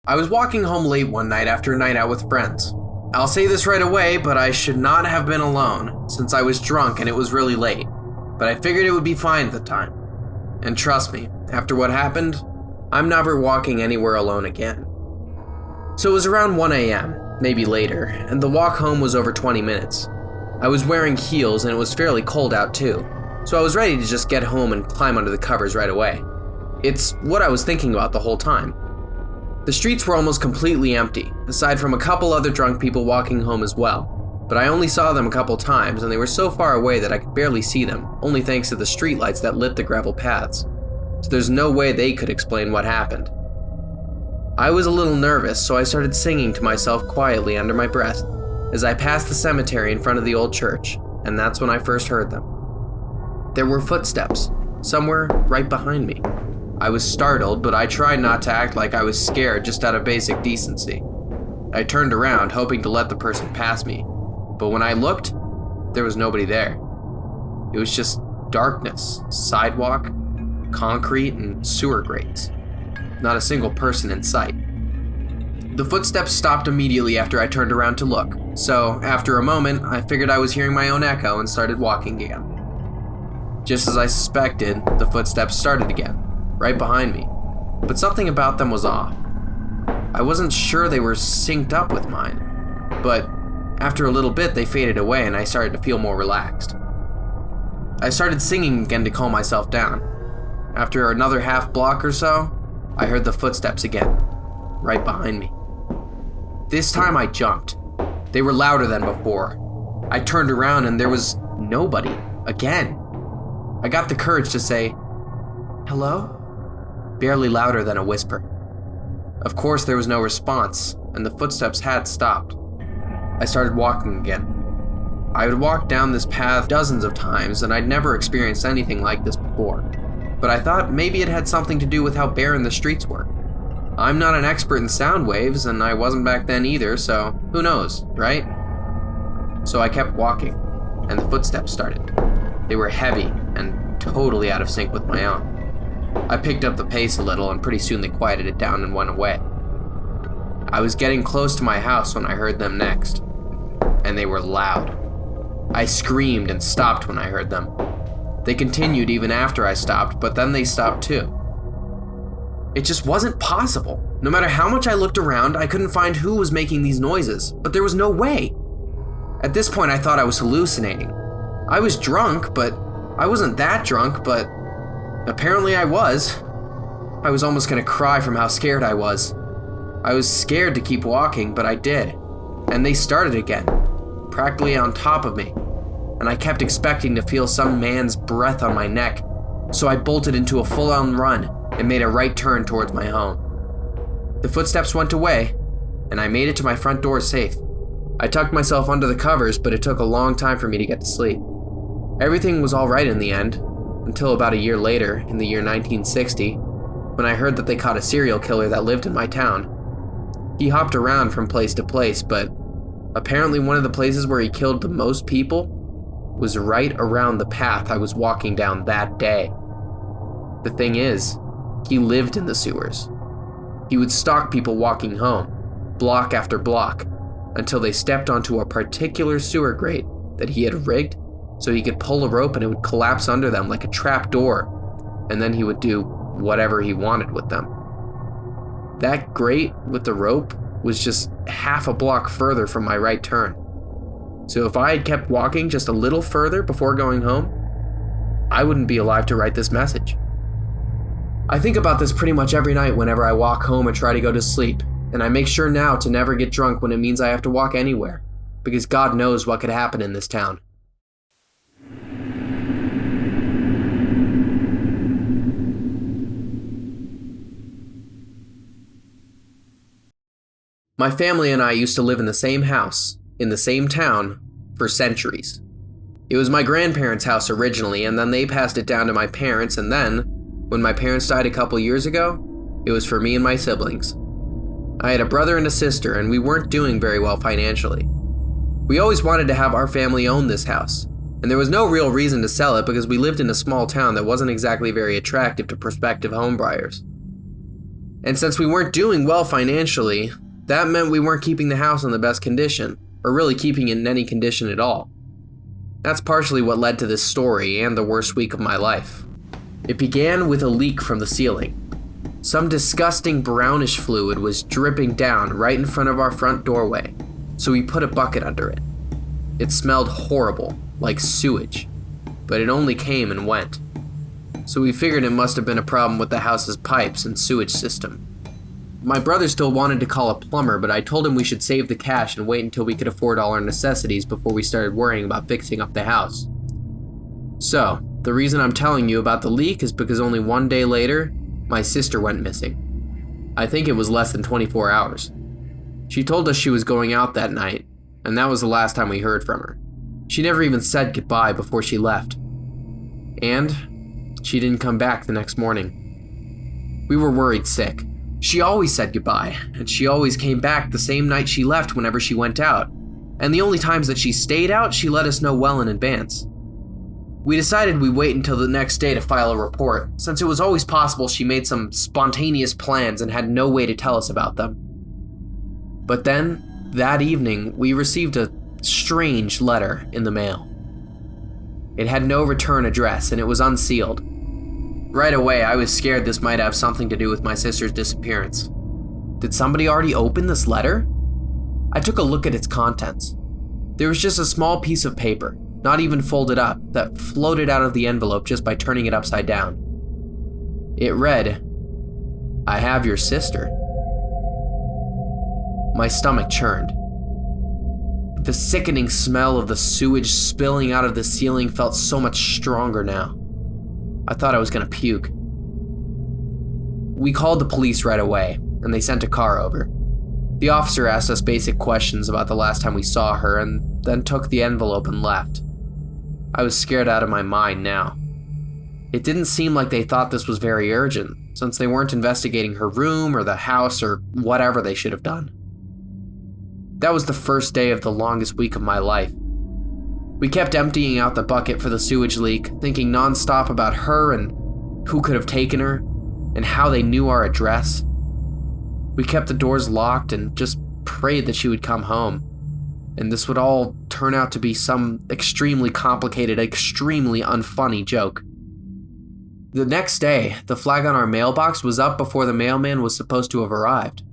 I was walking home late one night after a night out with friends. I'll say this right away, but I should not have been alone, since I was drunk and it was really late. But I figured it would be fine at the time. And trust me, after what happened, I'm never walking anywhere alone again. So it was around 1 a.m., maybe later, and the walk home was over 20 minutes. I was wearing heels and it was fairly cold out too, so I was ready to just get home and climb under the covers right away. It's what I was thinking about the whole time. The streets were almost completely empty, aside from a couple other drunk people walking home as well, but I only saw them a couple times and they were so far away that I could barely see them, only thanks to the streetlights that lit the gravel paths. So there's no way they could explain what happened. I was a little nervous, so I started singing to myself quietly under my breath as I passed the cemetery in front of the old church, and that's when I first heard them. There were footsteps, somewhere right behind me. I was startled, but I tried not to act like I was scared just out of basic decency. I turned around, hoping to let the person pass me, but when I looked, there was nobody there. It was just darkness, sidewalk, concrete, and sewer grates. Not a single person in sight. The footsteps stopped immediately after I turned around to look, so after a moment, I figured I was hearing my own echo and started walking again. Just as I suspected, the footsteps started again, right behind me, but something about them was off. I wasn't sure they were synced up with mine, but after a little bit they faded away and I started to feel more relaxed. I started singing again to calm myself down. After another half block or so, I heard the footsteps again, right behind me. This time I jumped. They were louder than before. I turned around and there was nobody, again. I got the courage to say, "Hello?" Barely louder than a whisper. Of course there was no response, and the footsteps had stopped. I started walking again. I would walk down this path dozens of times, and I'd never experienced anything like this before. But I thought maybe it had something to do with how barren the streets were. I'm not an expert in sound waves, and I wasn't back then either, so who knows, right? So I kept walking, and the footsteps started. They were heavy and totally out of sync with my own. I picked up the pace a little, and pretty soon they quieted it down and went away. I was getting close to my house when I heard them next, and they were loud. I screamed and stopped when I heard them. They continued even after I stopped, but then they stopped too. It just wasn't possible. No matter how much I looked around, I couldn't find who was making these noises, but there was no way. At this point, I thought I was hallucinating. I was drunk, but I wasn't that drunk, but apparently I was. I was almost gonna cry from how scared I was. I was scared to keep walking, but I did. And they started again, practically on top of me. And I kept expecting to feel some man's breath on my neck, so I bolted into a full-on run and made a right turn towards my home. The footsteps went away, and I made it to my front door safe. I tucked myself under the covers, but it took a long time for me to get to sleep. Everything was all right in the end, until about a year later, in the year 1960, when I heard that they caught a serial killer that lived in my town. He hopped around from place to place, but apparently one of the places where he killed the most people was right around the path I was walking down that day. The thing is, he lived in the sewers. He would stalk people walking home, block after block, until they stepped onto a particular sewer grate that he had rigged so he could pull a rope and it would collapse under them like a trap door, and then he would do whatever he wanted with them. That grate with the rope was just half a block further from my right turn. So if I had kept walking just a little further before going home, I wouldn't be alive to write this message. I think about this pretty much every night whenever I walk home and try to go to sleep, and I make sure now to never get drunk when it means I have to walk anywhere, because God knows what could happen in this town. My family and I used to live in the same house, in the same town, for centuries. It was my grandparents' house originally, and then they passed it down to my parents, and then, when my parents died a couple years ago, it was for me and my siblings. I had a brother and a sister, and we weren't doing very well financially. We always wanted to have our family own this house, and there was no real reason to sell it because we lived in a small town that wasn't exactly very attractive to prospective homebuyers. And since we weren't doing well financially, that meant we weren't keeping the house in the best condition, or really keeping it in any condition at all. That's partially what led to this story and the worst week of my life. It began with a leak from the ceiling. Some disgusting brownish fluid was dripping down right in front of our front doorway, so we put a bucket under it. It smelled horrible, like sewage, but it only came and went. So we figured it must have been a problem with the house's pipes and sewage system. My brother still wanted to call a plumber, but I told him we should save the cash and wait until we could afford all our necessities before we started worrying about fixing up the house. So, the reason I'm telling you about the leak is because only one day later, my sister went missing. I think it was less than 24 hours. She told us she was going out that night, and that was the last time we heard from her. She never even said goodbye before she left. And she didn't come back the next morning. We were worried sick. She always said goodbye, and she always came back the same night she left whenever she went out. And the only times that she stayed out, she let us know well in advance. We decided we'd wait until the next day to file a report, since it was always possible she made some spontaneous plans and had no way to tell us about them. But then, that evening, we received a strange letter in the mail. It had no return address, and it was unsealed. Right away, I was scared this might have something to do with my sister's disappearance. Did somebody already open this letter? I took a look at its contents. There was just a small piece of paper, not even folded up, that floated out of the envelope just by turning it upside down. It read, "I have your sister." My stomach churned. The sickening smell of the sewage spilling out of the ceiling felt so much stronger now. I thought I was gonna puke. We called the police right away, and they sent a car over. The officer asked us basic questions about the last time we saw her, and then took the envelope and left. I was scared out of my mind now. It didn't seem like they thought this was very urgent, since they weren't investigating her room or the house or whatever they should have done. That was the first day of the longest week of my life. We kept emptying out the bucket for the sewage leak, thinking nonstop about her and who could have taken her, and how they knew our address. We kept the doors locked and just prayed that she would come home, and this would all turn out to be some extremely complicated, extremely unfunny joke. The next day, the flag on our mailbox was up before the mailman was supposed to have arrived.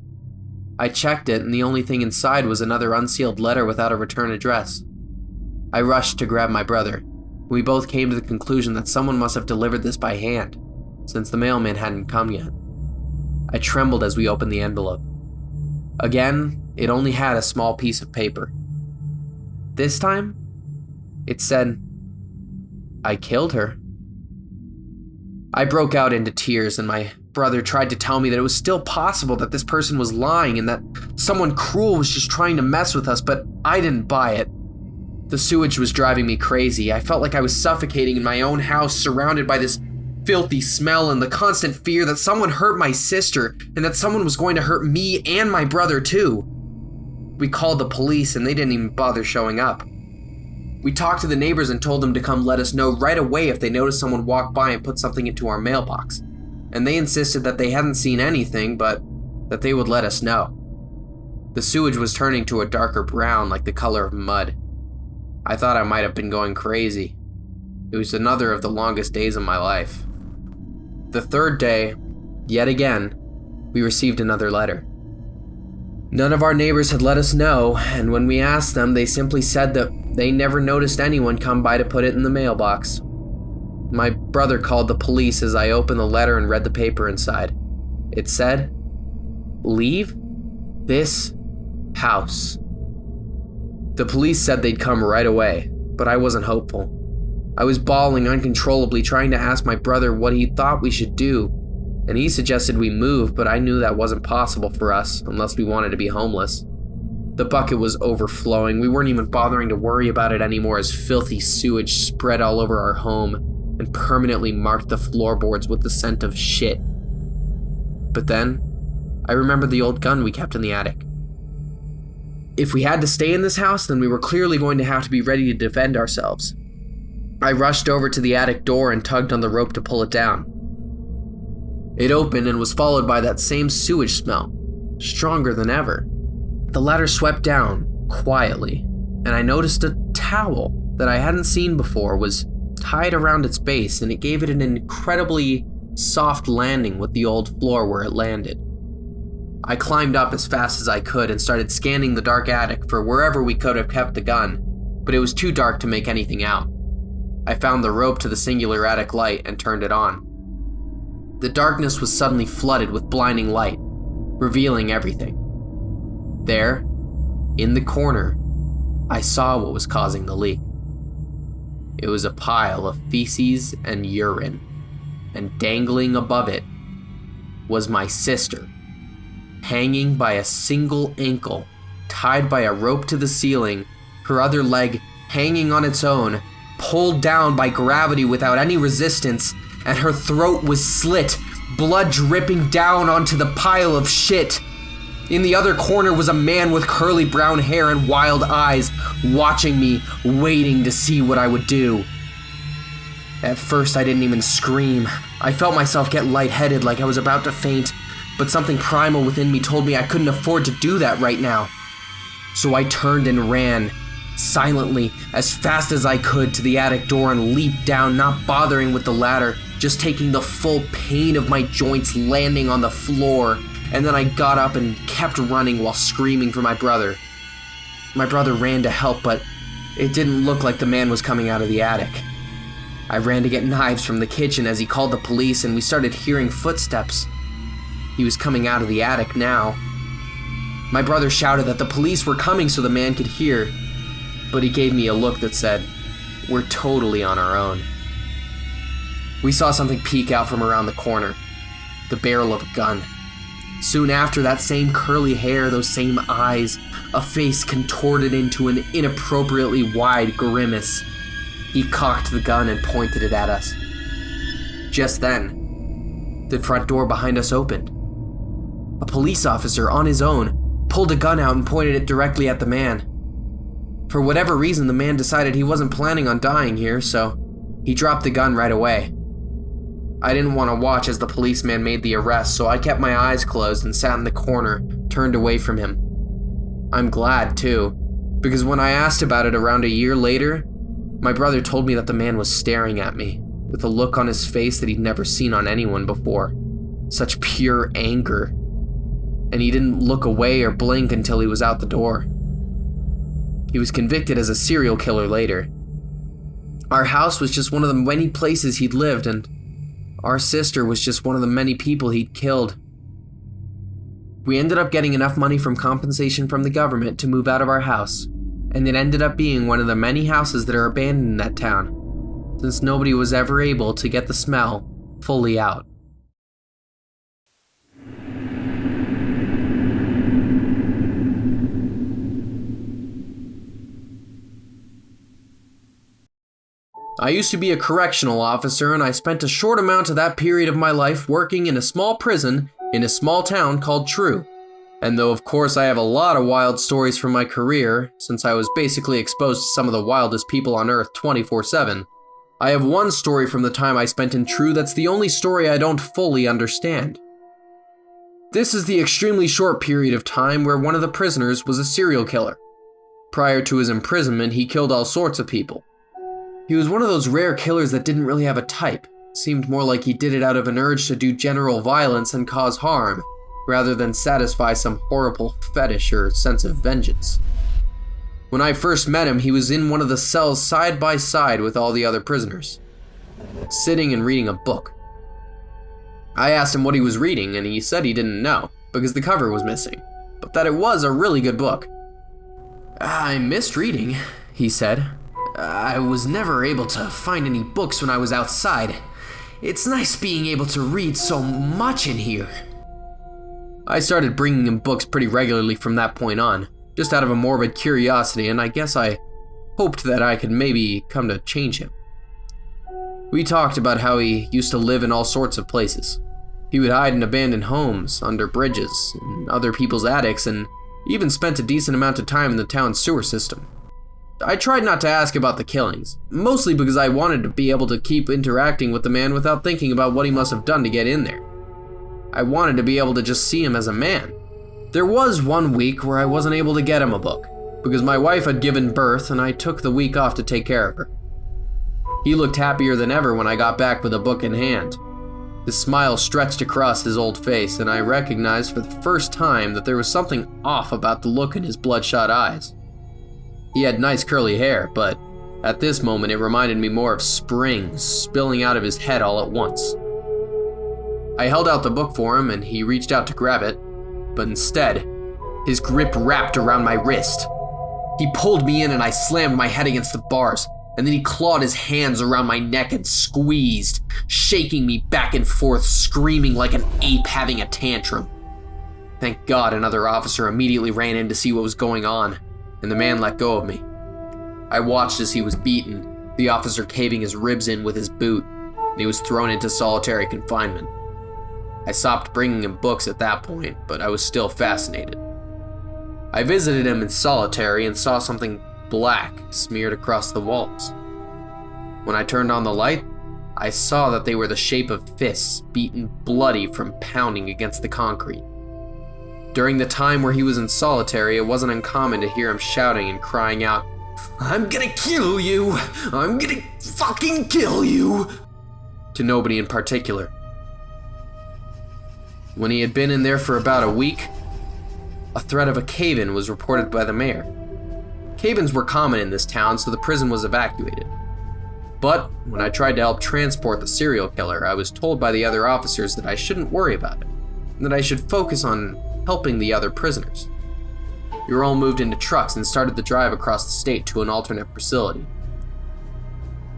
I checked it, and the only thing inside was another unsealed letter without a return address. I rushed to grab my brother. We both came to the conclusion that someone must have delivered this by hand, since the mailman hadn't come yet. I trembled as we opened the envelope. Again, it only had a small piece of paper. This time, it said, "I killed her." I broke out into tears, and my brother tried to tell me that it was still possible that this person was lying and that someone cruel was just trying to mess with us, but I didn't buy it. The sewage was driving me crazy. I felt like I was suffocating in my own house, surrounded by this filthy smell and the constant fear that someone hurt my sister and that someone was going to hurt me and my brother too. We called the police and they didn't even bother showing up. We talked to the neighbors and told them to come let us know right away if they noticed someone walk by and put something into our mailbox. And they insisted that they hadn't seen anything, but that they would let us know. The sewage was turning to a darker brown, like the color of mud. I thought I might have been going crazy. It was another of the longest days of my life. The third day, yet again, we received another letter. None of our neighbors had let us know, and when we asked them, they simply said that they never noticed anyone come by to put it in the mailbox. My brother called the police as I opened the letter and read the paper inside. It said, "Leave this house." The police said they'd come right away, but I wasn't hopeful. I was bawling uncontrollably, trying to ask my brother what he thought we should do, and he suggested we move, but I knew that wasn't possible for us unless we wanted to be homeless. The bucket was overflowing. We weren't even bothering to worry about it anymore as filthy sewage spread all over our home and permanently marked the floorboards with the scent of shit. But then, I remembered the old gun we kept in the attic. If we had to stay in this house, then we were clearly going to have to be ready to defend ourselves. I rushed over to the attic door and tugged on the rope to pull it down. It opened and was followed by that same sewage smell, stronger than ever. The ladder swept down, quietly, and I noticed a towel that I hadn't seen before was tied around its base, and it gave it an incredibly soft landing with the old floor where it landed. I climbed up as fast as I could and started scanning the dark attic for wherever we could have kept the gun, but it was too dark to make anything out. I found the rope to the singular attic light and turned it on. The darkness was suddenly flooded with blinding light, revealing everything. There, in the corner, I saw what was causing the leak. It was a pile of feces and urine, and dangling above it was my sister, hanging by a single ankle, tied by a rope to the ceiling, her other leg hanging on its own, pulled down by gravity without any resistance, and her throat was slit, blood dripping down onto the pile of shit. In the other corner was a man with curly brown hair and wild eyes, watching me, waiting to see what I would do. At first, I didn't even scream. I felt myself get lightheaded like I was about to faint, but something primal within me told me I couldn't afford to do that right now. So I turned and ran, silently, as fast as I could, to the attic door and leaped down, not bothering with the ladder, just taking the full pain of my joints landing on the floor. And then I got up and kept running while screaming for my brother. My brother ran to help, but it didn't look like the man was coming out of the attic. I ran to get knives from the kitchen as he called the police, and we started hearing footsteps. He was coming out of the attic now. My brother shouted that the police were coming so the man could hear, but he gave me a look that said, "We're totally on our own." We saw something peek out from around the corner, the barrel of a gun. Soon after, that same curly hair, those same eyes, a face contorted into an inappropriately wide grimace. He cocked the gun and pointed it at us. Just then, the front door behind us opened. A police officer, on his own, pulled a gun out and pointed it directly at the man. For whatever reason, the man decided he wasn't planning on dying here, so he dropped the gun right away. I didn't want to watch as the policeman made the arrest, so I kept my eyes closed and sat in the corner, turned away from him. I'm glad, too, because when I asked about it around a year later, my brother told me that the man was staring at me, with a look on his face that he'd never seen on anyone before. Such pure anger. And he didn't look away or blink until he was out the door. He was convicted as a serial killer later. Our house was just one of the many places he'd lived, and our sister was just one of the many people he'd killed. We ended up getting enough money from compensation from the government to move out of our house, and it ended up being one of the many houses that are abandoned in that town, since nobody was ever able to get the smell fully out. I used to be a correctional officer, and I spent a short amount of that period of my life working in a small prison in a small town called True. And though of course I have a lot of wild stories from my career, since I was basically exposed to some of the wildest people on Earth 24/7, I have one story from the time I spent in True that's the only story I don't fully understand. This is the extremely short period of time where one of the prisoners was a serial killer. Prior to his imprisonment, he killed all sorts of people. He was one of those rare killers that didn't really have a type. It seemed more like he did it out of an urge to do general violence and cause harm, rather than satisfy some horrible fetish or sense of vengeance. When I first met him, he was in one of the cells side by side with all the other prisoners, sitting and reading a book. I asked him what he was reading, and he said he didn't know, because the cover was missing, but that it was a really good book. "I missed reading," he said. "I was never able to find any books when I was outside. It's nice being able to read so much in here." I started bringing him books pretty regularly from that point on, just out of a morbid curiosity, and I guess I hoped that I could maybe come to change him. We talked about how he used to live in all sorts of places. He would hide in abandoned homes, under bridges, in other people's attics, and even spent a decent amount of time in the town's sewer system. I tried not to ask about the killings, mostly because I wanted to be able to keep interacting with the man without thinking about what he must have done to get in there. I wanted to be able to just see him as a man. There was one week where I wasn't able to get him a book, because my wife had given birth and I took the week off to take care of her. He looked happier than ever when I got back with a book in hand. His smile stretched across his old face, and I recognized for the first time that there was something off about the look in his bloodshot eyes. He had nice curly hair, but at this moment it reminded me more of spring spilling out of his head all at once. I held out the book for him and he reached out to grab it, but instead, his grip wrapped around my wrist. He pulled me in and I slammed my head against the bars, and then he clawed his hands around my neck and squeezed, shaking me back and forth, screaming like an ape having a tantrum. Thank God another officer immediately ran in to see what was going on, and the man let go of me. I watched as he was beaten, the officer caving his ribs in with his boot, and he was thrown into solitary confinement. I stopped bringing him books at that point, but I was still fascinated. I visited him in solitary and saw something black smeared across the walls. When I turned on the light, I saw that they were the shape of fists beaten bloody from pounding against the concrete. During the time where he was in solitary, it wasn't uncommon to hear him shouting and crying out, "I'm gonna kill you! I'm gonna fucking kill you!" to nobody in particular. When he had been in there for about a week, a threat of a cave-in was reported by the mayor. Cave-ins were common in this town, so the prison was evacuated. But when I tried to help transport the serial killer, I was told by the other officers that I shouldn't worry about it, and that I should focus on helping the other prisoners. We were all moved into trucks and started the drive across the state to an alternate facility.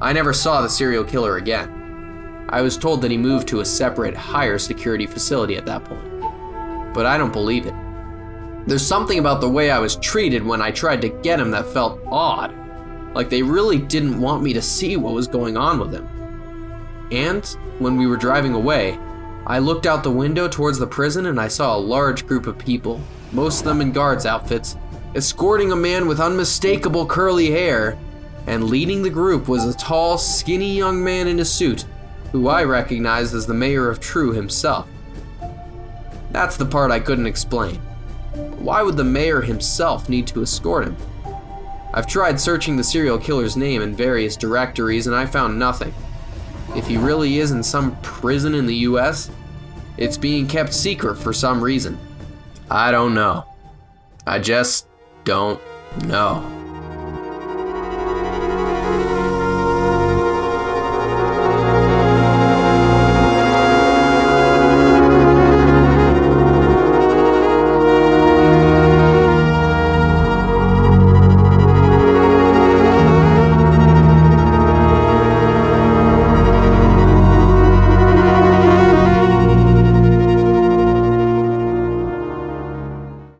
I never saw the serial killer again. I was told that he moved to a separate, higher security facility at that point. But I don't believe it. There's something about the way I was treated when I tried to get him that felt odd, like they really didn't want me to see what was going on with him. And when we were driving away, I looked out the window towards the prison and I saw a large group of people, most of them in guards' outfits, escorting a man with unmistakable curly hair, and leading the group was a tall, skinny young man in a suit, who I recognized as the mayor of True himself. That's the part I couldn't explain. Why would the mayor himself need to escort him? I've tried searching the serial killer's name in various directories and I found nothing. If he really is in some prison in the US, it's being kept secret for some reason. I don't know. I just don't know.